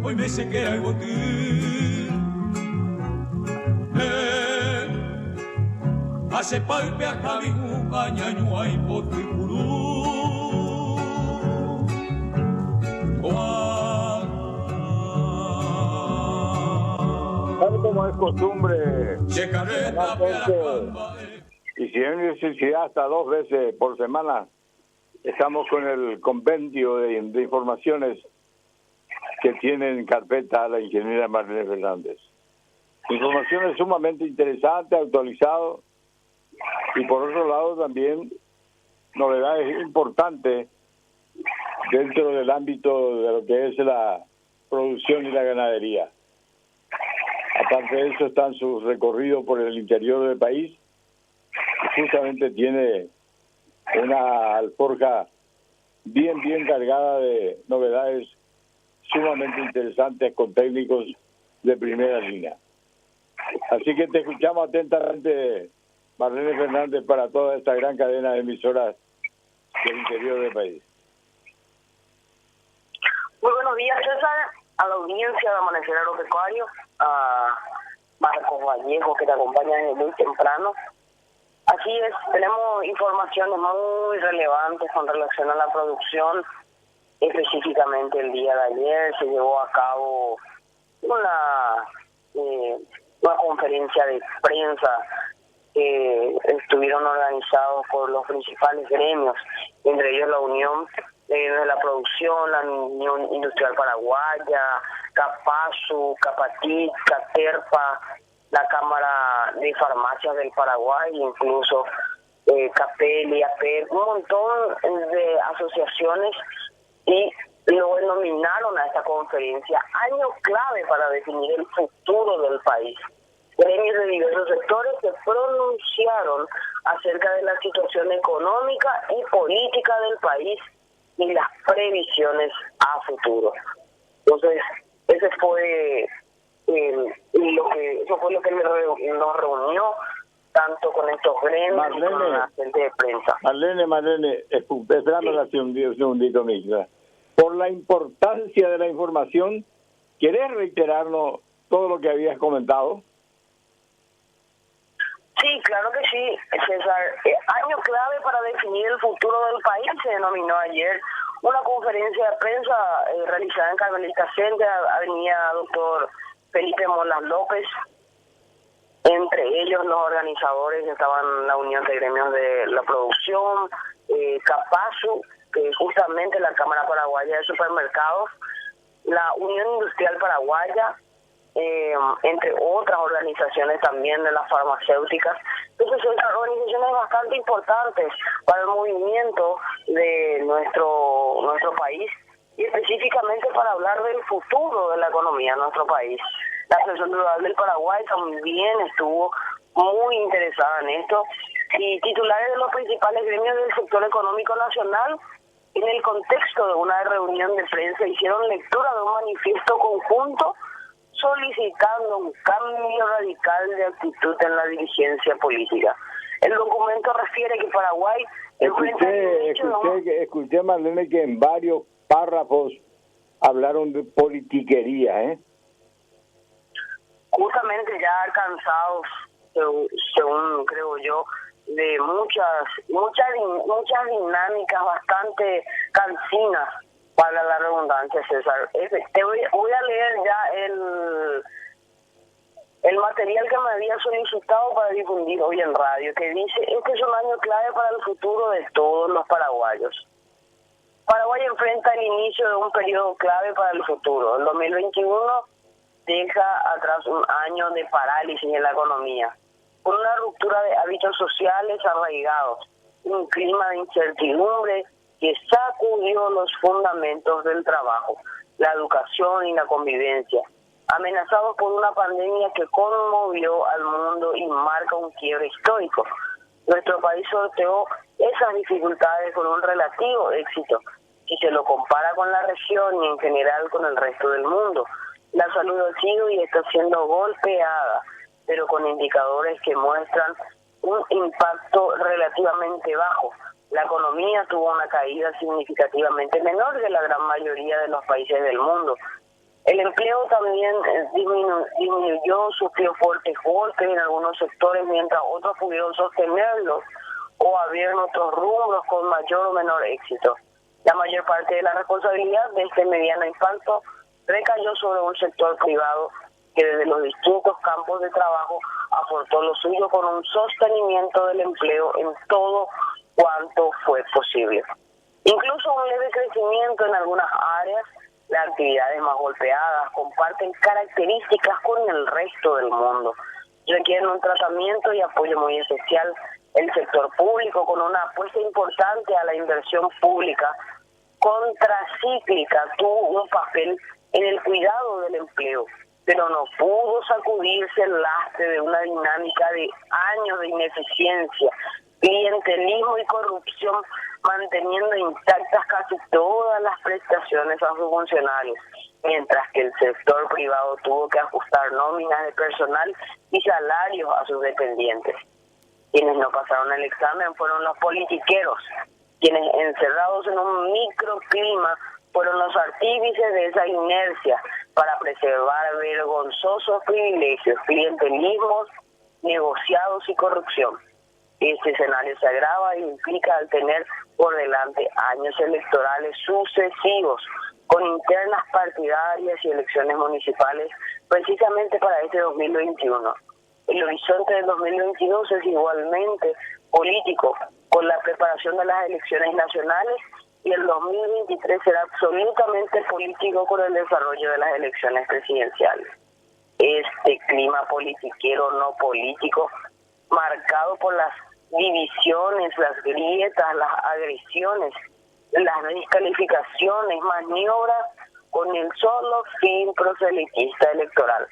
Hoy me sé que era el botín. Hace palpe a Javi, Añaño, hay potripurú. Tal como es costumbre, y si hay necesidad hasta 2 veces por semana, estamos con el compendio de informaciones que tiene en carpeta la ingeniera Marlene Fernández. Informaciones sumamente interesantes, actualizadas, y por otro lado también novedades importantes dentro del ámbito de lo que es la producción y la ganadería. Aparte de eso están sus recorridos por el interior del país, y justamente tiene una alforja bien cargada de novedades sumamente interesantes con técnicos de primera línea. Así que te escuchamos atentamente, Marlene Fernández, para toda esta gran cadena de emisoras del interior del país. Muy buenos días, César, a la audiencia de Amanecer Agropecuario, a Marcos Vallejo, que te acompaña desde muy temprano. Así es, tenemos informaciones muy relevantes con relación a la producción. Específicamente el día de ayer se llevó a cabo una conferencia de prensa que estuvieron organizados por los principales gremios, entre ellos la Unión de la Producción, la Unión Industrial Paraguaya, CAPASU, CAPATIC, CATERPA, la Cámara de Farmacias del Paraguay, incluso CAPEL, APEL, un montón de asociaciones, y lo denominaron a esta conferencia año clave para definir el futuro del país. Gremios de diversos sectores se pronunciaron acerca de la situación económica y política del país y las previsiones a futuro. Entonces, eso fue lo que nos reunió tanto con estos gremios como con la gente de prensa. Marlene, espérame un segundito, Mixla. Por la importancia de la información, ¿querés reiterarnos todo lo que habías comentado? Sí, claro que sí, César. Año clave para definir el futuro del país se denominó ayer una conferencia de prensa realizada en Carmelita Center, avenida Doctor Felipe Molas López. Entre ellos los organizadores estaban la Unión de Gremios de la Producción, CAPASU, que justamente la Cámara Paraguaya de Supermercados, la Unión Industrial Paraguaya, entre otras organizaciones también de las farmacéuticas. Entonces son organizaciones bastante importantes para el movimiento de nuestro país, y específicamente para hablar del futuro de la economía de nuestro país. La Asociación Rural del Paraguay también estuvo muy interesada en esto, y titulares de los principales gremios del sector económico nacional, en el contexto de una reunión de prensa, hicieron lectura de un manifiesto conjunto solicitando un cambio radical de actitud en la dirigencia política. El documento refiere que Paraguay... Escuché, Marlene, que en varios párrafos hablaron de politiquería, Justamente ya alcanzados, según creo yo, de muchas dinámicas bastante cansinas, para la redundancia, César. Voy a leer ya el material que me había solicitado para difundir hoy en radio, que dice: este es un año clave para el futuro de todos los paraguayos. Paraguay enfrenta el inicio de un periodo clave para el futuro. El 2021 deja atrás un año de parálisis en la economía, con una ruptura de hábitos sociales arraigados, un clima de incertidumbre que sacudió los fundamentos del trabajo, la educación y la convivencia, amenazados por una pandemia que conmovió al mundo y marca un quiebre histórico. Nuestro país sorteó esas dificultades con un relativo éxito, si se lo compara con la región y en general con el resto del mundo. La salud ha sido y está siendo golpeada, pero con indicadores que muestran un impacto relativamente bajo. La economía tuvo una caída significativamente menor que la gran mayoría de los países del mundo. El empleo también disminuyó, sufrió fuertes golpes en algunos sectores, mientras otros pudieron sostenerlo o abrir otros rubros con mayor o menor éxito. La mayor parte de la responsabilidad de este mediano impacto recayó sobre un sector privado que desde los distintos campos de trabajo aportó lo suyo con un sostenimiento del empleo en todo cuanto fue posible. Incluso un leve crecimiento en algunas áreas, las actividades más golpeadas comparten características con el resto del mundo. Requieren un tratamiento y apoyo muy especial. El sector público, con una apuesta importante a la inversión pública contracíclica, tuvo un papel en el cuidado del empleo, pero no pudo sacudirse el lastre de una dinámica de años de ineficiencia, clientelismo y corrupción, manteniendo intactas casi todas las prestaciones a sus funcionarios, mientras que el sector privado tuvo que ajustar nóminas de personal y salarios a sus dependientes. Quienes no pasaron el examen fueron los politiqueros, quienes encerrados en un microclima fueron los artífices de esa inercia para preservar vergonzosos privilegios, clientelismos, negociados y corrupción. Este escenario se agrava y implica al tener por delante años electorales sucesivos, con internas partidarias y elecciones municipales, precisamente para este 2021. El horizonte del 2022 es igualmente político, con la preparación de las elecciones nacionales, y el 2023 será absolutamente político con el desarrollo de las elecciones presidenciales. Este clima politiquero no político, marcado por las divisiones, las grietas, las agresiones, las descalificaciones, maniobras con el solo fin proselitista electoral,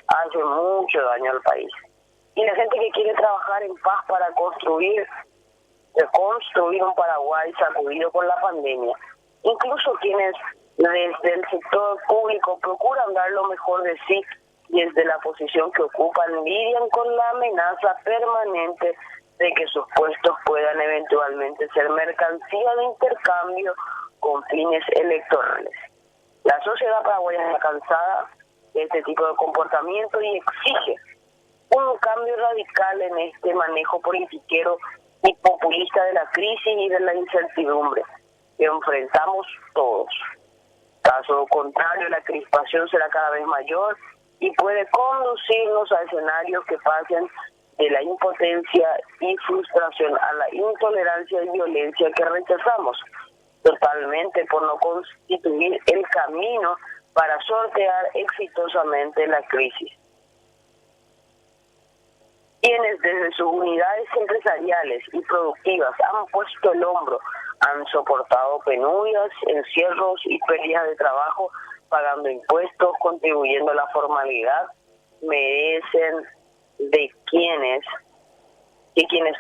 hace mucho daño al país. Y la gente que quiere trabajar en paz para reconstruir un Paraguay sacudido por la pandemia, incluso quienes desde el sector público procuran dar lo mejor de sí desde la posición que ocupan, lidian con la amenaza permanente de que sus puestos puedan eventualmente ser mercancía de intercambio con fines electorales. La sociedad paraguaya está cansada de este tipo de comportamiento y exige un cambio radical en este manejo politiquero y populista de la crisis y de la incertidumbre que enfrentamos todos. Caso contrario, la crispación será cada vez mayor y puede conducirnos a escenarios que pasen de la impotencia y frustración a la intolerancia y violencia que rechazamos totalmente por no constituir el camino para sortear exitosamente la crisis. Quienes desde sus unidades empresariales y productivas han puesto el hombro, han soportado penurias, encierros y pérdidas de trabajo, pagando impuestos, contribuyendo a la formalidad, merecen de quienes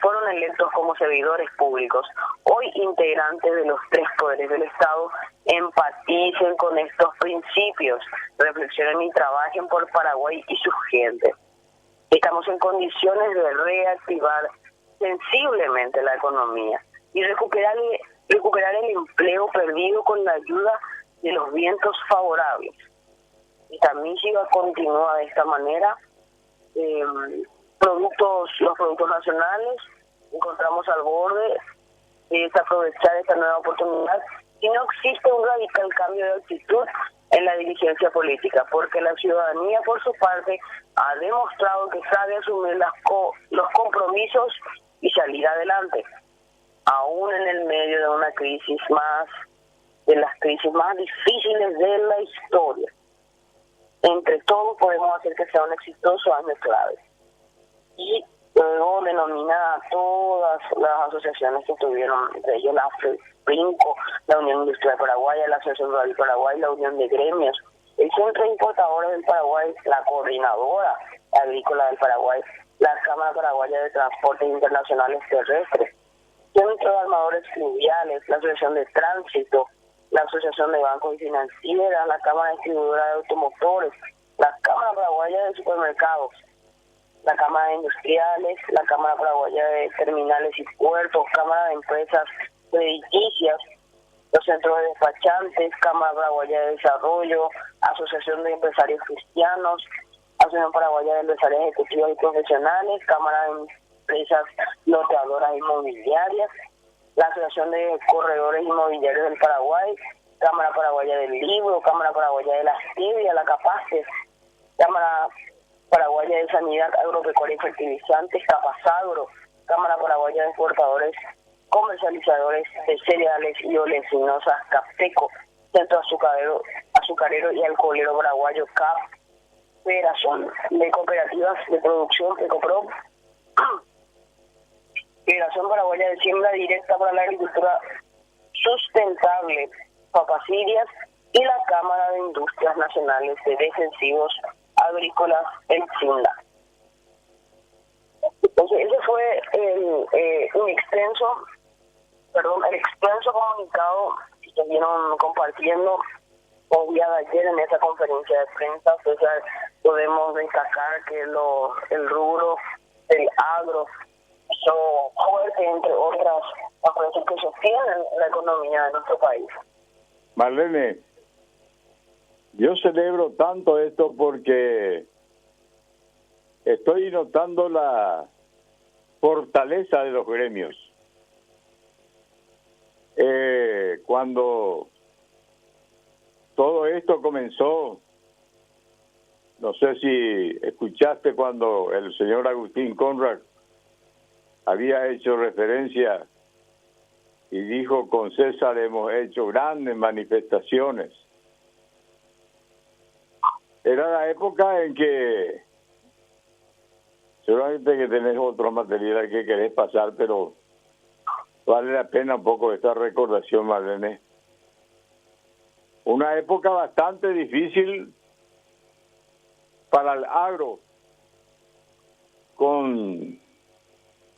fueron electos como servidores públicos, hoy integrantes de los tres poderes del Estado, empaticen con estos principios, reflexionen y trabajen por Paraguay y su gente. Estamos en condiciones de reactivar sensiblemente la economía y recuperar el empleo perdido con la ayuda de los vientos favorables. Esta misiva continúa de esta manera. Los productos nacionales encontramos al borde de aprovechar esta nueva oportunidad y no existe un radical cambio de actitud en la dirigencia política, porque la ciudadanía por su parte ha demostrado que sabe asumir los compromisos y salir adelante, aún en el medio de una crisis de las crisis más difíciles de la historia. Entre todos podemos hacer que sea un exitoso año clave. Y luego denomina a todas las asociaciones que estuvieron, entre ellos la FRINCO, la Unión Industrial Paraguaya, la Asociación Rural Paraguay, la Unión de Gremios, el Centro de Importadores del Paraguay, la Coordinadora Agrícola del Paraguay, la Cámara Paraguaya de Transportes Internacionales Terrestres, Centro de Armadores Fluviales, la Asociación de Tránsito, la Asociación de Bancos y Financieras, la Cámara Distribuidora de Automotores, la Cámara Paraguaya de Supermercados, la Cámara de Industriales, la Cámara Paraguaya de Terminales y Puertos, Cámara de Empresas Crediticias, los centros de despachantes, Cámara Paraguaya de Desarrollo, Asociación de Empresarios Cristianos, Asociación Paraguaya de Empresarios Ejecutivos y Profesionales, Cámara de Empresas Loteadoras Inmobiliarias, la Asociación de Corredores Inmobiliarios del Paraguay, Cámara Paraguaya del Libro, Cámara Paraguaya de la Stevia, la Capaces, Cámara Paraguaya de Sanidad Agropecuaria y Fertilizantes, Capasagro, Cámara Paraguaya de Exportadores, Comercializadores de Cereales y Oleaginosas, Capteco, Centro Azucarero y Alcoholero Paraguayo, CAP, Federación de Cooperativas de Producción, ECOPRO, Federación Paraguaya de Siembra Directa para la Agricultura Sustentable, Papasirias, y la Cámara de Industrias Nacionales de Defensivos Agrícolas, el CINDA. Entonces, ese fue el extenso comunicado que estuvieron compartiendo el día de ayer en esa conferencia de prensa. O sea, podemos destacar que el rubro del agro hizo fuerte, entre otras empresas que sostienen la economía de nuestro país. Marlene, yo celebro tanto esto porque estoy notando la fortaleza de los gremios. Cuando todo esto comenzó, no sé si escuchaste cuando el señor Agustín Conrad había hecho referencia y dijo: con César hemos hecho grandes manifestaciones. Era la época en que seguramente que tenés otro material que querés pasar, pero vale la pena un poco esta recordación, Marlene. Una época bastante difícil para el agro, con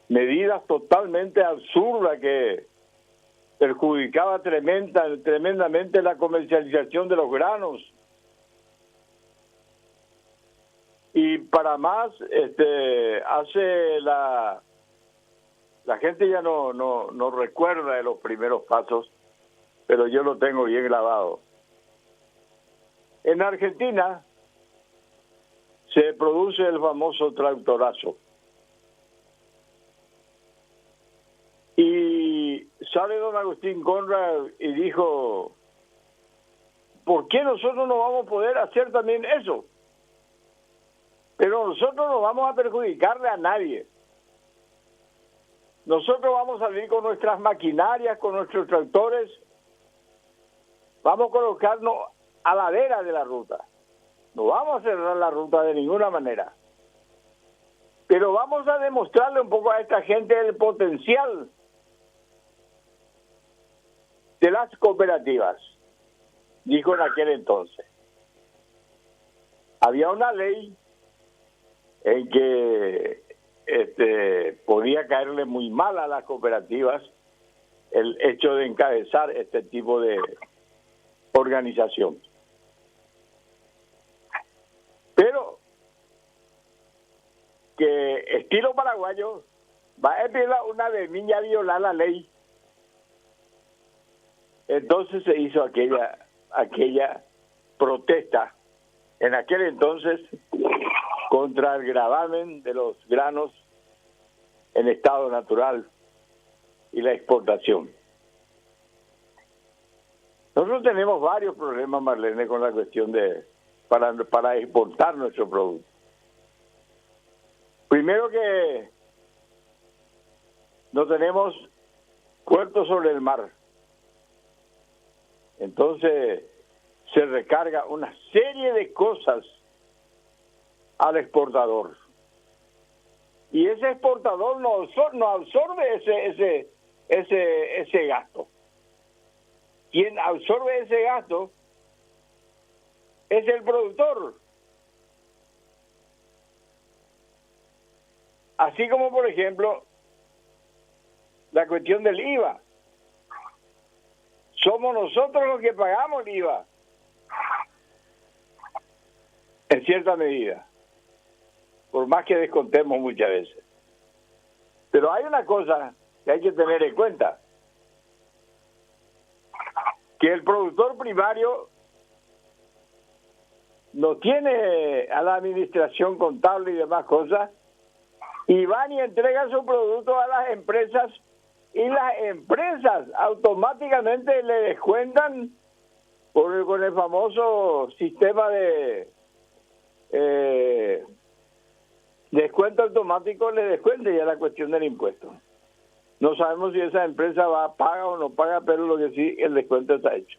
medidas totalmente absurdas que perjudicaba tremendamente la comercialización de los granos. Y para más, hace la gente ya no recuerda de los primeros pasos, pero yo lo tengo bien grabado. En Argentina se produce el famoso tractorazo. Y sale don Agustín Conrad y dijo: ¿por qué nosotros no vamos a poder hacer también eso? Pero nosotros no vamos a perjudicarle a nadie. Nosotros vamos a salir con nuestras maquinarias, con nuestros tractores, vamos a colocarnos a la vera de la ruta. No vamos a cerrar la ruta de ninguna manera. Pero vamos a demostrarle un poco a esta gente el potencial de las cooperativas, dijo en aquel entonces. Había una ley en que podía caerle muy mal a las cooperativas el hecho de encabezar este tipo de organización. Pero que estilo paraguayo va a empezar una vez niña a violar la ley. Entonces se hizo aquella protesta en aquel entonces contra el gravamen de los granos en estado natural y la exportación. Nosotros tenemos varios problemas, Marlene, con la cuestión de para exportar nuestro producto. Primero, que no tenemos puertos sobre el mar. Entonces se recarga una serie de cosas al exportador. Y ese exportador no absorbe ese gasto. Quien absorbe ese gasto es el productor. Así como, por ejemplo, la cuestión del IVA. somos nosotros los que pagamos el IVA, en cierta medida, por más que descontemos muchas veces. Pero hay una cosa que hay que tener en cuenta, que el productor primario no tiene a la administración contable y demás cosas, y van y entregan su producto a las empresas, y las empresas automáticamente le descuentan con el famoso sistema de descuento automático, le descuenta ya la cuestión del impuesto. No sabemos si esa empresa paga o no paga, pero lo que sí, el descuento está hecho.